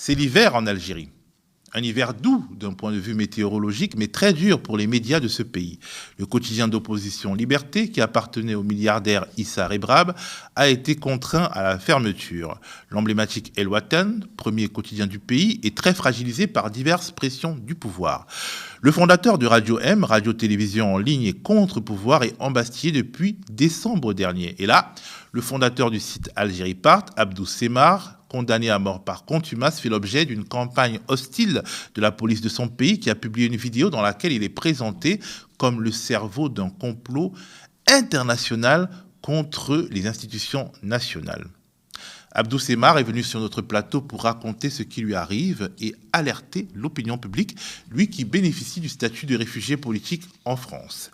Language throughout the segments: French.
C'est l'hiver en Algérie. Un hiver doux d'un point de vue météorologique, mais très dur pour les médias de ce pays. Le quotidien d'opposition Liberté, qui appartenait au milliardaire Issa Rebrab, a été contraint à la fermeture. L'emblématique El Watan, premier quotidien du pays, est très fragilisé par diverses pressions du pouvoir. Le fondateur de Radio M, radio-télévision en ligne et contre-pouvoir, est embastillé depuis décembre dernier. Et là, le fondateur du site Algérie Part, Abdou Semar, condamné à mort par contumace, fait l'objet d'une campagne hostile de la police de son pays qui a publié une vidéo dans laquelle il est présenté comme le cerveau d'un complot international contre les institutions nationales. Abdou Semar est venu sur notre plateau pour raconter ce qui lui arrive et alerter l'opinion publique, lui qui bénéficie du statut de réfugié politique en France.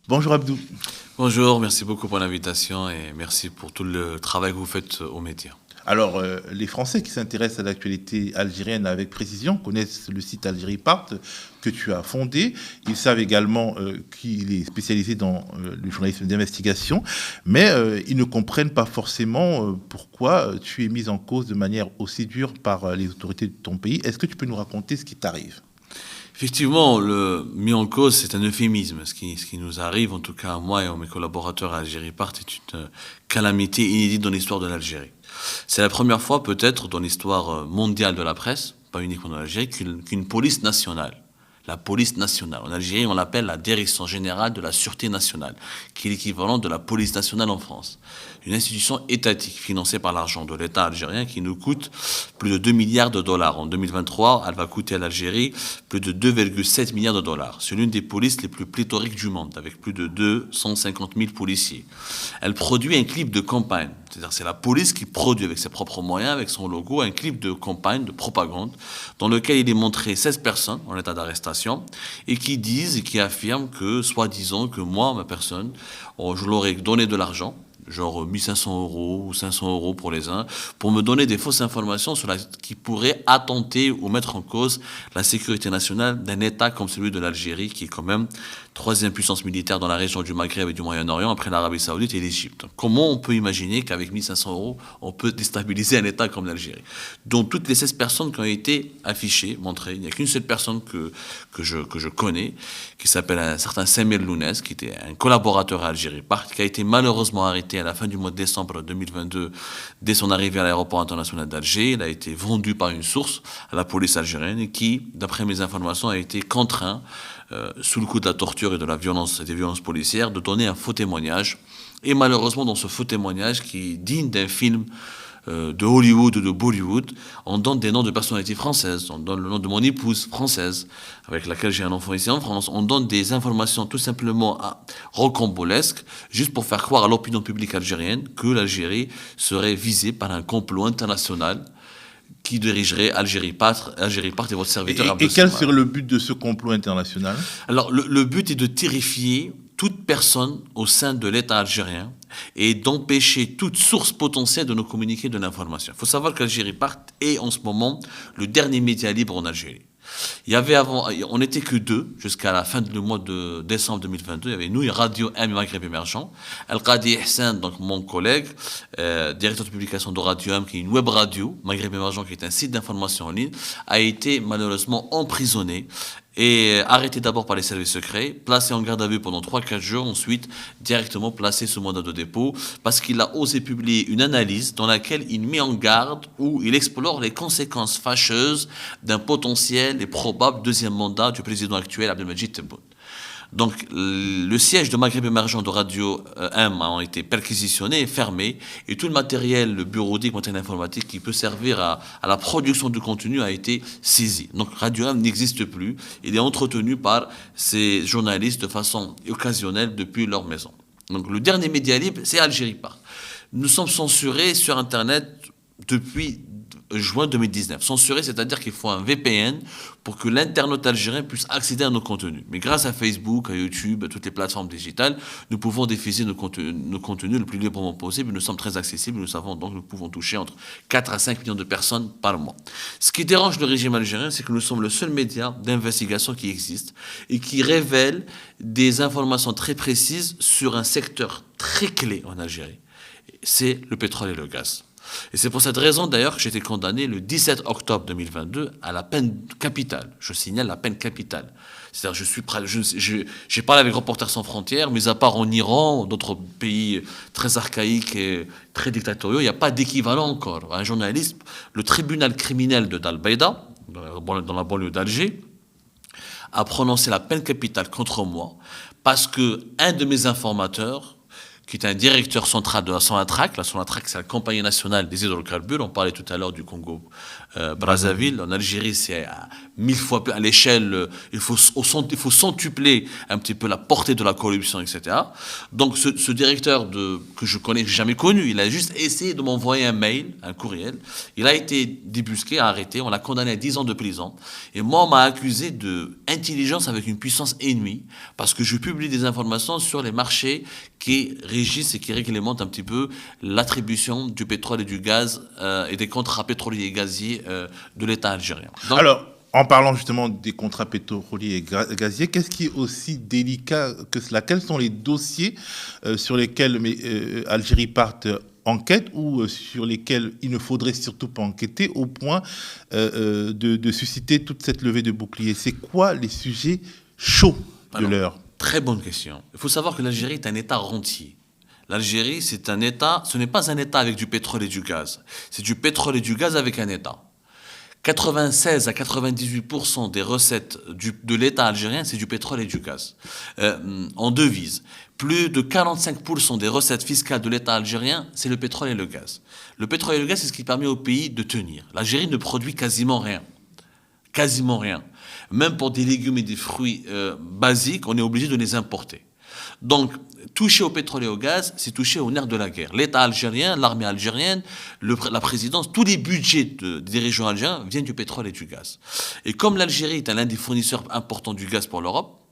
Bonjour Abdou. Bonjour, merci beaucoup pour l'invitation et merci pour tout le travail que vous faites aux médias. Alors, les Français qui s'intéressent à l'actualité algérienne avec précision connaissent le site Algérie Part que tu as fondé. Ils savent également qu'il est spécialisé dans le journalisme d'investigation, mais ils ne comprennent pas forcément pourquoi tu es mis en cause de manière aussi dure par les autorités de ton pays. Est-ce que tu peux nous raconter ce qui t'arrive ? Effectivement, le mis en cause, c'est un euphémisme. Ce qui nous arrive, en tout cas à moi et à mes collaborateurs à Algérie Part, est une calamité inédite dans l'histoire de l'Algérie. C'est la première fois, peut-être, dans l'histoire mondiale de la presse, pas uniquement dans l'Algérie, qu'une police nationale, la police nationale. En Algérie, on l'appelle la Direction générale de la sûreté nationale, qui est l'équivalent de la police nationale en France. Une institution étatique financée par l'argent de l'État algérien qui nous coûte plus de 2 milliards de dollars. En 2023, elle va coûter à l'Algérie plus de 2,7 milliards de dollars. C'est l'une des polices les plus pléthoriques du monde, avec plus de 250 000 policiers. Elle produit un clip de campagne. C'est-à-dire c'est la police qui produit avec ses propres moyens, avec son logo, un clip de campagne, de propagande, dans lequel il est montré 16 personnes en état d'arrestation et qui disent et qui affirment que, soi-disant, que moi, ma personne, je leur ai donné de l'argent, genre 1500 € ou 500 € pour les uns, pour me donner des fausses informations qui pourraient attenter ou mettre en cause la sécurité nationale d'un État comme celui de l'Algérie, qui est quand même troisième puissance militaire dans la région du Maghreb et du Moyen-Orient, après l'Arabie Saoudite et l'Égypte. Comment on peut imaginer qu'avec 1500 €, on peut déstabiliser un État comme l'Algérie ? Donc toutes les 16 personnes qui ont été affichées, montrées, il n'y a qu'une seule personne que je connais, qui s'appelle un certain Samir Lounès, qui était un collaborateur à Algérie Part, qui a été malheureusement arrêté à la fin du mois de décembre 2022, dès son arrivée à l'aéroport international d'Alger. Il a été vendu par une source à la police algérienne et qui, d'après mes informations, a été contraint, sous le coup de la torture et de la violence, des violences policières, de donner un faux témoignage. Et malheureusement, dans ce faux témoignage, qui est digne d'un film de Hollywood ou de Bollywood, on donne des noms de personnalités françaises, on donne le nom de mon épouse française, avec laquelle j'ai un enfant ici en France, on donne des informations tout simplement rocambolesques, juste pour faire croire à l'opinion publique algérienne que l'Algérie serait visée par un complot international qui dirigerait Algérie Part et votre serviteur Abdou Et quel Semar. serait le but de ce complot international ? Alors, le but est de terrifier toute personne au sein de l'État algérien et d'empêcher toute source potentielle de nous communiquer de l'information. Il faut savoir qu'Algérie Part est en ce moment le dernier média libre en Algérie. Il y avait avant, on n'était que deux jusqu'à la fin du mois de décembre 2022. Il y avait nous, Radio M Maghreb Émergent. Al-Qadi Hussein, donc mon collègue, directeur de publication de Radio M, qui est une web radio, Maghreb Émergent, qui est un site d'information en ligne, a été malheureusement emprisonné et arrêté d'abord par les services secrets, placé en garde à vue pendant 3-4 jours, ensuite directement placé sous mandat de dépôt, parce qu'il a osé publier une analyse dans laquelle il met en garde ou il explore les conséquences fâcheuses d'un potentiel et probable deuxième mandat du président actuel, Abdelmadjid Tebboune. Donc, le siège de Maghreb Émergent de Radio M a été perquisitionné et fermé, et tout le matériel, le bureautique, le matériel informatique qui peut servir à la production de contenu a été saisi. Donc, Radio M n'existe plus. Il est entretenu par ces journalistes de façon occasionnelle depuis leur maison. Donc, le dernier média libre, c'est Algérie Part. Nous sommes censurés sur Internet depuis juin 2019. Censuré, c'est-à-dire qu'il faut un VPN pour que l'internaute algérien puisse accéder à nos contenus. Mais grâce à Facebook, à YouTube, à toutes les plateformes digitales, nous pouvons diffuser nos contenus le plus librement possible. Nous sommes très accessibles. Nous savons donc que nous pouvons toucher entre 4 à 5 millions de personnes par mois. Ce qui dérange le régime algérien, c'est que nous sommes le seul média d'investigation qui existe et qui révèle des informations très précises sur un secteur très clé en Algérie. c'est le pétrole et le gaz. Et c'est pour cette raison d'ailleurs que j'ai été condamné le 17 octobre 2022 à la peine capitale. Je signale la peine capitale. C'est-à-dire j'ai parlé avec Reporters sans frontières, mais à part en Iran, d'autres pays très archaïques et très dictatoriaux, il n'y a pas d'équivalent encore. Un journaliste, le tribunal criminel de Dal-Baïda, dans la banlieue d'Alger, a prononcé la peine capitale contre moi parce que un de mes informateurs, qui est un directeur central de la Sonatrach. La Sonatrach, c'est la compagnie nationale des hydrocarbures. On parlait tout à l'heure du Congo Brazzaville. En Algérie, c'est 1000 fois plus à l'échelle. Il faut centupler un petit peu la portée de la corruption, etc. Donc, ce directeur que je connais, que j'ai jamais connu, il a juste essayé de m'envoyer un mail, un courriel. Il a été débusqué, arrêté. On l'a condamné à 10 ans de prison. Et moi, on m'a accusé d'intelligence avec une puissance ennemie parce que je publie des informations sur les marchés qui régissent et qui réglementent un petit peu l'attribution du pétrole et du gaz et des contrats pétroliers et gaziers de l'État algérien. Donc, alors, en parlant justement des contrats pétroliers et gaziers, qu'est-ce qui est aussi délicat que cela? Quels sont les dossiers sur lesquels Algérie parte enquête ou sur lesquels il ne faudrait surtout pas enquêter au point de susciter toute cette levée de boucliers? C'est quoi les sujets chauds de l'heure? Très bonne question. Il faut savoir que l'Algérie est un État rentier. L'Algérie, c'est un État, ce n'est pas un État avec du pétrole et du gaz. C'est du pétrole et du gaz avec un État. 96 à 98% des recettes de l'État algérien, c'est du pétrole et du gaz. En devise, plus de 45% des recettes fiscales de l'État algérien, c'est le pétrole et le gaz. Le pétrole et le gaz, c'est ce qui permet au pays de tenir. L'Algérie ne produit quasiment rien. Quasiment rien. Même pour des légumes et des fruits basiques, on est obligé de les importer. Donc, toucher au pétrole et au gaz, c'est toucher au nerf de la guerre. L'État algérien, l'armée algérienne, la présidence, tous les budgets des régions algériennes viennent du pétrole et du gaz. Et comme l'Algérie est l'un des fournisseurs importants du gaz pour l'Europe,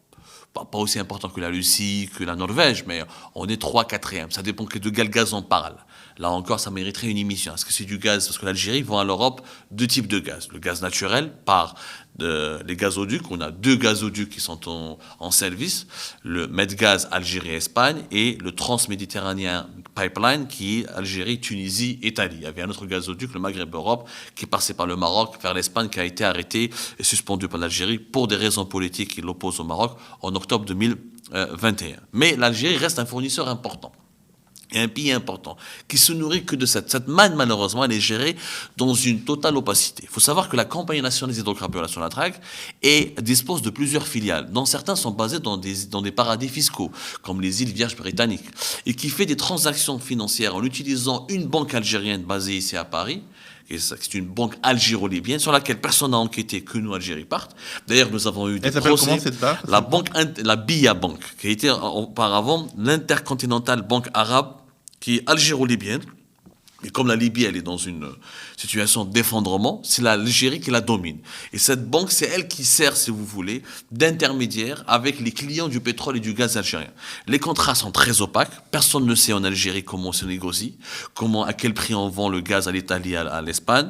pas aussi important que la Russie, que la Norvège, mais on est 3, 4e. Ça dépend de quel gaz on parle. Là encore, ça mériterait une émission. Est-ce que c'est du gaz? Parce que l'Algérie vend à l'Europe 2 types de gaz. Le gaz naturel par les gazoducs. On a 2 gazoducs qui sont en service. Le Medgaz Algérie-Espagne et le Transméditerranéen Pipeline qui est Algérie, Tunisie, Italie. Il y avait un autre gazoduc, le Maghreb-Europe, qui passait par le Maroc vers l'Espagne, qui a été arrêté et suspendu par l'Algérie pour des raisons politiques qui l'opposent au Maroc en octobre 2021. Mais l'Algérie reste un fournisseur important. Et un pays important, qui se nourrit que de cette manne, malheureusement, elle est gérée dans une totale opacité. Il faut savoir que la Compagnie nationale des hydrocarbures, la Sonatrach, dispose de plusieurs filiales, dont certains sont basés dans des paradis fiscaux, comme les îles Vierges britanniques, et qui fait des transactions financières en utilisant une banque algérienne basée ici à Paris. C'est une banque algéro-libyenne sur laquelle personne n'a enquêté que nous, Algérie, partent. D'ailleurs, nous avons eu des procès. Elle s'appelle comment cette banque? La BIA Bank, qui était auparavant l'Intercontinental Banque Arabe, qui est algéro-libyenne. Et comme la Libye, elle est dans une situation d'effondrement, c'est l'Algérie qui la domine. Et cette banque, c'est elle qui sert, si vous voulez, d'intermédiaire avec les clients du pétrole et du gaz algérien. Les contrats sont très opaques. Personne ne sait en Algérie comment on se négocie, à quel prix on vend le gaz à l'Italie, à l'Espagne,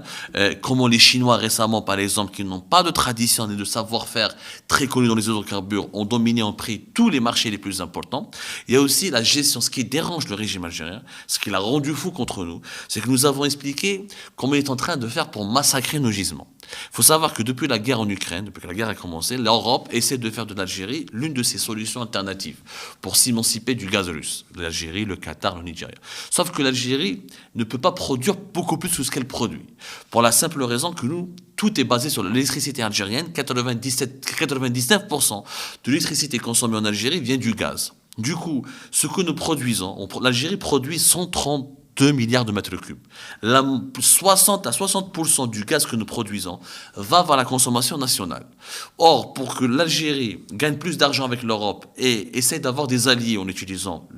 comment les Chinois récemment, par exemple, qui n'ont pas de tradition ni de savoir-faire très connu dans les hydrocarbures, ont dominé en prix tous les marchés les plus importants. Il y a aussi la gestion, ce qui dérange le régime algérien, ce qui l'a rendu fou contre nous, c'est que nous avons expliqué comment il est en train de faire pour massacrer nos gisements. Il faut savoir que depuis la guerre en Ukraine, depuis que la guerre a commencé, l'Europe essaie de faire de l'Algérie l'une de ses solutions alternatives pour s'émanciper du gaz russe. L'Algérie, le Qatar, le Nigeria. Sauf que l'Algérie ne peut pas produire beaucoup plus que ce qu'elle produit. Pour la simple raison que tout est basé sur l'électricité algérienne. 99% de l'électricité consommée en Algérie vient du gaz. Du coup, ce que nous produisons, l'Algérie produit 132 milliards de mètres cubes. 60 à 60% du gaz que nous produisons va vers la consommation nationale. Or, pour que l'Algérie gagne plus d'argent avec l'Europe et essaie d'avoir des alliés en utilisant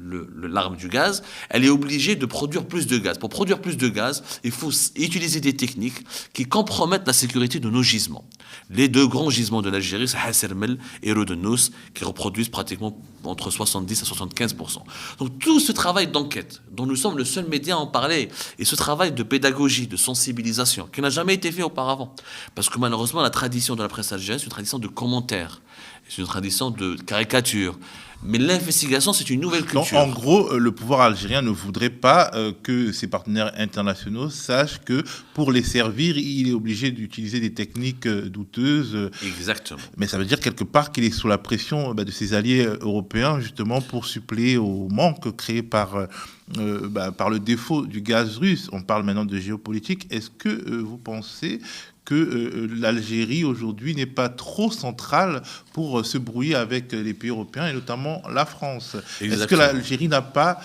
l'arme du gaz, elle est obligée de produire plus de gaz. Pour produire plus de gaz, il faut utiliser des techniques qui compromettent la sécurité de nos gisements. Les 2 grands gisements de l'Algérie, c'est Hassermel et Rodenous, qui reproduisent pratiquement entre 70 à 75%. Donc tout ce travail d'enquête, dont nous sommes le seul média à en parler, et ce travail de pédagogie, de sensibilisation, qui n'a jamais été fait auparavant, parce que malheureusement la tradition de la presse algérienne, c'est une tradition de commentaires C'est une tradition de caricature. Mais l'investigation, c'est une nouvelle culture. Donc, en gros, le pouvoir algérien ne voudrait pas que ses partenaires internationaux sachent que pour les servir, il est obligé d'utiliser des techniques douteuses. Exactement. Mais ça veut dire quelque part qu'il est sous la pression de ses alliés européens, justement, pour suppléer au manque créé par le défaut du gaz russe. On parle maintenant de géopolitique. Est-ce que vous pensez que l'Algérie aujourd'hui n'est pas trop centrale pour se brouiller avec les pays européens et notamment la France? Exactement. Est-ce que l'Algérie n'a pas,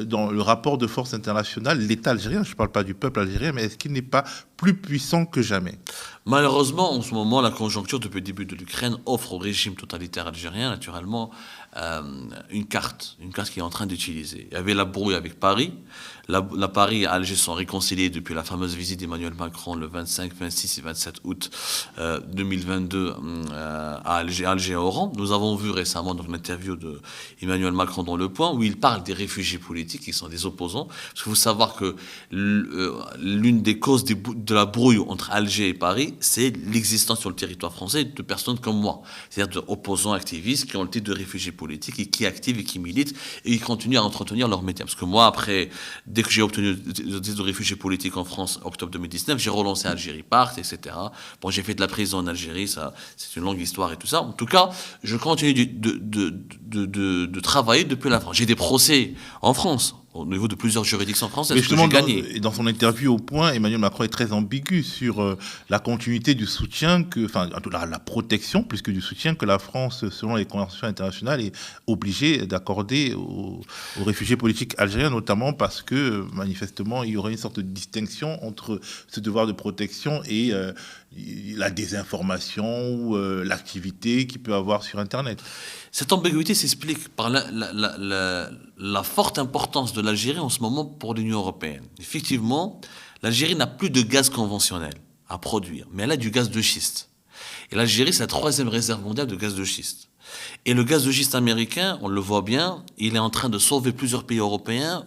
dans le rapport de force international, l'État algérien, je ne parle pas du peuple algérien, mais est-ce qu'il n'est pas plus puissant que jamais? Malheureusement, en ce moment, la conjoncture depuis le début de l'Ukraine offre au régime totalitaire algérien, naturellement, une carte qu'il est en train d'utiliser. Il y avait la brouille avec Paris. La Paris et Alger sont réconciliés depuis la fameuse visite d'Emmanuel Macron le 25, 26 et 27 août 2022 à Alger et Oran. Nous avons vu récemment dans l'interview d'Emmanuel Macron dans Le Point où il parle des réfugiés politiques qui sont des opposants. Parce qu'il faut savoir que l'une des causes de la brouille entre Alger et Paris, c'est l'existence sur le territoire français de personnes comme moi. C'est-à-dire d'opposants activistes qui ont le titre de réfugiés politiques et qui activent et qui militent et qui continuent à entretenir leur métier. Parce que moi, après, dès que j'ai obtenu le titre de réfugié politique en France, octobre 2019, j'ai relancé Algérie Part, etc. Bon, j'ai fait de la prison en Algérie, ça, c'est une longue histoire et tout ça. En tout cas, je continue de travailler depuis la France. J'ai des procès en France, au niveau de plusieurs juridictions françaises. Mais justement, dans son interview au Point, Emmanuel Macron est très ambigu sur la continuité du soutien, la protection, plus que du soutien que la France, selon les conventions internationales, est obligée d'accorder aux réfugiés politiques algériens, notamment parce que, manifestement, il y aurait une sorte de distinction entre ce devoir de protection et la désinformation ou l'activité qu'il peut avoir sur Internet. Cette ambiguïté s'explique par la forte importance de l'Algérie en ce moment pour l'Union européenne. Effectivement, l'Algérie n'a plus de gaz conventionnel à produire, mais elle a du gaz de schiste. Et l'Algérie, c'est la 3e réserve mondiale de gaz de schiste. Et le gaz de schiste américain, on le voit bien, il est en train de sauver plusieurs pays européens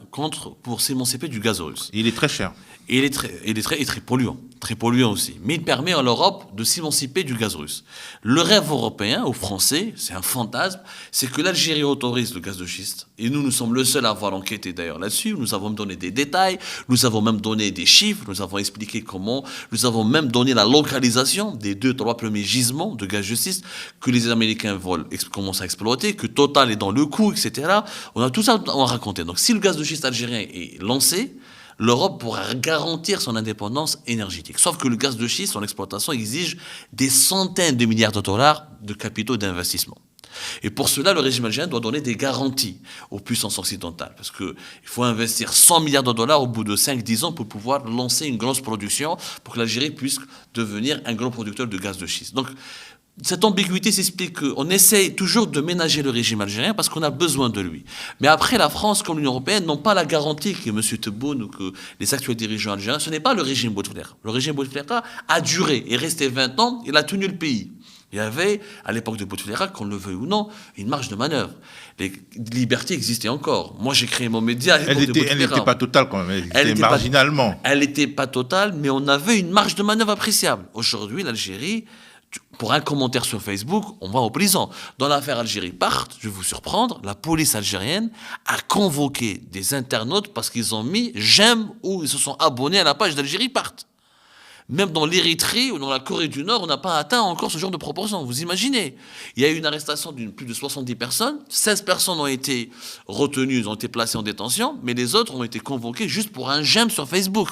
pour s'émanciper du gaz russe. Il est très cher. Et il est très polluant aussi. Mais il permet à l'Europe de s'émanciper du gaz russe. Le rêve européen, aux Français, c'est un fantasme, c'est que l'Algérie autorise le gaz de schiste. Et nous sommes le seul à avoir enquêté d'ailleurs là-dessus. Nous avons donné des détails, nous avons même donné des chiffres, nous avons expliqué comment, nous avons même donné la localisation des 2-3 premiers gisements de gaz de schiste que les Américains commencent à exploiter, que Total est dans le coup, etc. On a tout ça à raconter. Donc si le gaz de schiste algérien est lancé, l'Europe pourra garantir son indépendance énergétique. Sauf que le gaz de schiste, son exploitation, exige des centaines de milliards de dollars de capitaux d'investissement. Et pour cela, le régime algérien doit donner des garanties aux puissances occidentales. Parce qu'il faut investir 100 milliards de dollars au bout de 5-10 ans pour pouvoir lancer une grosse production, pour que l'Algérie puisse devenir un grand producteur de gaz de schiste. Donc, cette ambiguïté s'explique qu'on essaye toujours de ménager le régime algérien parce qu'on a besoin de lui. Mais après, la France comme l'Union européenne n'ont pas la garantie que M. Tebboune ou que les actuels dirigeants algériens, ce n'est pas le régime Bouteflika. Le régime Bouteflika a duré, est resté 20 ans, il a tenu le pays. Il y avait, à l'époque de Bouteflika, qu'on le veuille ou non, une marge de manœuvre. Les libertés existaient encore. Moi, j'ai créé mon média à l'époque de Bouteflika. Elle n'était pas totale quand même, elle était marginalement. Elle n'était pas totale, mais on avait une marge de manœuvre appréciable. Aujourd'hui, l'Algérie, pour un commentaire sur Facebook, on va en prison. Dans l'affaire Algérie Part, je vais vous surprendre, la police algérienne a convoqué des internautes parce qu'ils ont mis j'aime ou ils se sont abonnés à la page d'Algérie Part. Même dans l'Érythrée ou dans la Corée du Nord, on n'a pas atteint encore ce genre de proportion. Vous imaginez? Il y a eu une arrestation d'une plus de 70 personnes. 16 personnes ont été retenues, ont été placées en détention, mais les autres ont été convoquées juste pour un j'aime sur Facebook.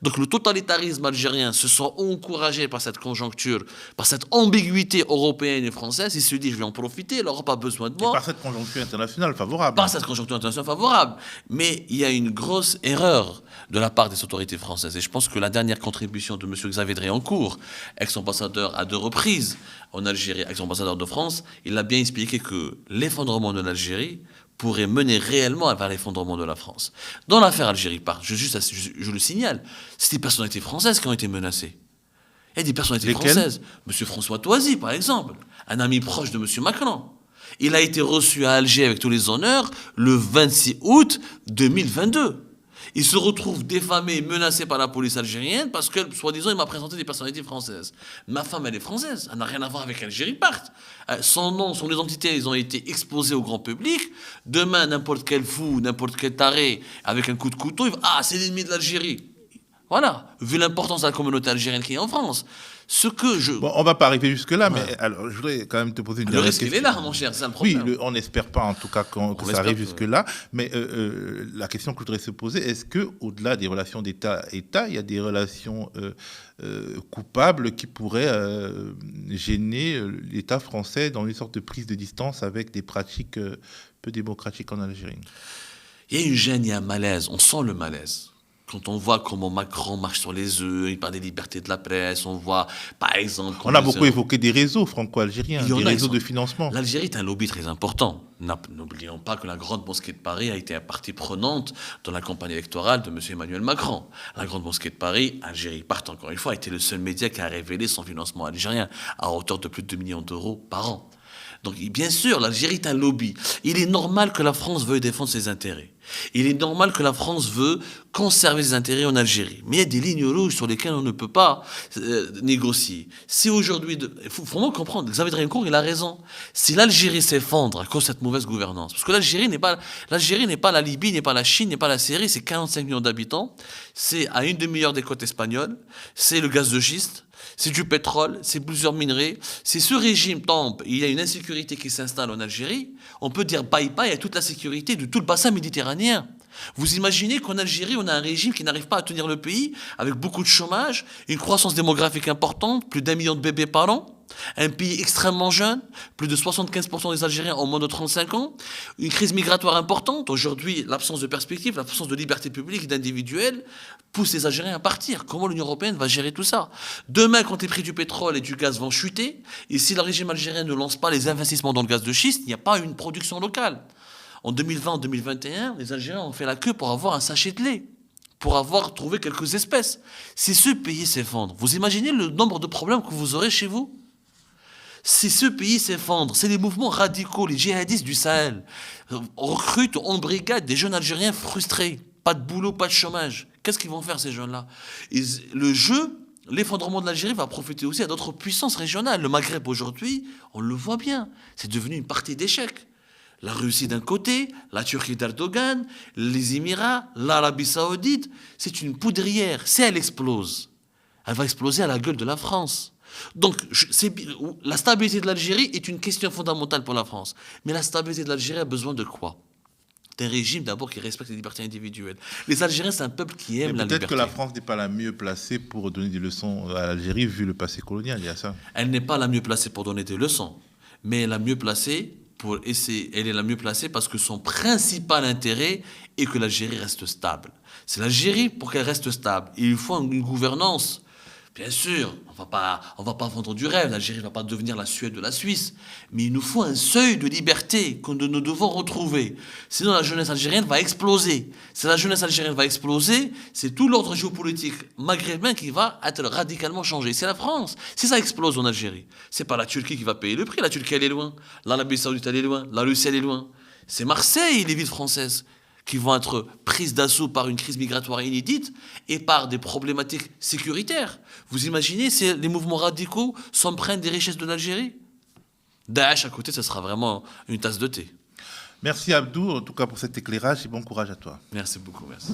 Donc le totalitarisme algérien se sent encouragé par cette conjoncture, par cette ambiguïté européenne et française. Il se dit, je vais en profiter, l'Europe a besoin de moi. Et par cette conjoncture internationale favorable. Par cette conjoncture internationale favorable. Mais il y a une grosse erreur de la part des autorités françaises. Et je pense que la dernière contribution de M. Xavier Driancourt, ex-ambassadeur à 2 reprises en Algérie, ex-ambassadeur de France, il a bien expliqué que l'effondrement de l'Algérie pourrait mener réellement vers l'effondrement de la France. Dans l'affaire Algérie Part, je le signale, c'est des personnalités françaises qui ont été menacées. Il y a des personnalités françaises. M. François Toisy, par exemple, un ami proche de M. Macron. Il a été reçu à Alger avec tous les honneurs le 26 août 2022. Il se retrouve défamé, menacé par la police algérienne parce que, soi-disant, il m'a présenté des personnalités françaises. Ma femme, elle est française. Elle n'a rien à voir avec Algérie Part. Son nom, son identité, ils ont été exposés au grand public. Demain, n'importe quel fou, n'importe quel taré, avec un coup de couteau, il va, ah, c'est l'ennemi de l'Algérie. Voilà, vu l'importance de la communauté algérienne qui est en France. Ce que je... Bon, on ne va pas arriver jusque-là, ouais. Mais alors, je voudrais quand même te poser une dernière question. Le risque, il est là, mon cher, c'est ça le problème. Oui, on n'espère pas, en tout cas, que ça arrive jusque-là. Mais la question que je voudrais se poser, est-ce qu'au-delà des relations d'État-État, il y a des relations coupables qui pourraient gêner l'État français dans une sorte de prise de distance avec des pratiques peu démocratiques en Algérie? Il y a une gêne, il y a un malaise. On sent le malaise. Quand on voit comment Macron marche sur les œufs, il parle des libertés de la presse, on voit, par exemple... On a beaucoup évoqué des réseaux franco-algériens, des réseaux de financement. L'Algérie est un lobby très important. N'oublions pas que la Grande Mosquée de Paris a été partie prenante dans la campagne électorale de M. Emmanuel Macron. La Grande Mosquée de Paris, Algérie Part, encore une fois, a été le seul média qui a révélé son financement algérien à hauteur de plus de 2 millions d'euros par an. Donc, bien sûr, l'Algérie est un lobby. Il est normal que la France veuille défendre ses intérêts. Il est normal que la France veut conserver ses intérêts en Algérie. Mais il y a des lignes rouges sur lesquelles on ne peut pas négocier. Si aujourd'hui... Il faut vraiment comprendre, Xavier Drincourt, il a raison. Si l'Algérie s'effondre à cause de cette mauvaise gouvernance, parce que l'Algérie n'est pas la Libye, n'est pas la Chine, n'est pas la Syrie, c'est 45 millions d'habitants, c'est à une demi-heure des côtes espagnoles, c'est le gaz de schiste, c'est du pétrole, c'est plusieurs minerais. Si ce régime tombe, il y a une insécurité qui s'installe en Algérie, on peut dire bye-bye à toute la sécurité de tout le bassin méditerranéen. Vous imaginez qu'en Algérie, on a un régime qui n'arrive pas à tenir le pays, avec beaucoup de chômage, une croissance démographique importante, plus d'1 million de bébés par an, un pays extrêmement jeune, plus de 75% des Algériens ont moins de 35 ans, une crise migratoire importante. Aujourd'hui, l'absence de perspective, l'absence de liberté publique et d'individuel pousse les Algériens à partir. Comment l'Union européenne va gérer tout ça? Demain, quand les prix du pétrole et du gaz vont chuter, et si le régime algérien ne lance pas les investissements dans le gaz de schiste, il n'y a pas une production locale. En 2020, en 2021, les Algériens ont fait la queue pour avoir un sachet de lait, pour avoir trouvé quelques espèces. Si ce pays s'effondre, vous imaginez le nombre de problèmes que vous aurez chez vous? Si ce pays s'effondre, c'est les mouvements radicaux, les djihadistes du Sahel, recrutent en brigade des jeunes Algériens frustrés, pas de boulot, pas de chômage. Qu'est-ce qu'ils vont faire ces jeunes-là? Le jeu, l'effondrement de l'Algérie va profiter aussi à d'autres puissances régionales. Le Maghreb aujourd'hui, on le voit bien, c'est devenu une partie d'échec. La Russie d'un côté, la Turquie d'Erdogan, les Émirats, l'Arabie Saoudite, c'est une poudrière. Si elle explose, elle va exploser à la gueule de la France. Donc, la stabilité de l'Algérie est une question fondamentale pour la France. Mais la stabilité de l'Algérie a besoin de quoi? D'un régime d'abord qui respecte les libertés individuelles. Les Algériens, c'est un peuple qui aime la liberté. Peut-être que la France n'est pas la mieux placée pour donner des leçons à l'Algérie vu le passé colonial, il y a ça. Elle n'est pas la mieux placée pour donner des leçons, mais elle est la mieux placée elle est la mieux placée parce que son principal intérêt est que l'Algérie reste stable. C'est l'Algérie, pour qu'elle reste stable, il lui faut une gouvernance. Bien sûr, on va pas vendre du rêve, l'Algérie ne va pas devenir la Suède de la Suisse, mais il nous faut un seuil de liberté que nous devons retrouver. Sinon, la jeunesse algérienne va exploser. Si la jeunesse algérienne va exploser, c'est tout l'ordre géopolitique maghrébin qui va être radicalement changé. C'est la France. Si ça explose en Algérie, c'est pas la Turquie qui va payer le prix. La Turquie, elle est loin. L'Arabie Saoudite, elle est loin. La Russie, elle est loin. C'est Marseille et les villes françaises qui vont être prises d'assaut par une crise migratoire inédite et par des problématiques sécuritaires. Vous imaginez si les mouvements radicaux s'empruntent des richesses de l'Algérie? Daesh à côté, ce sera vraiment une tasse de thé. Merci Abdou, en tout cas pour cet éclairage et bon courage à toi. Merci beaucoup, merci.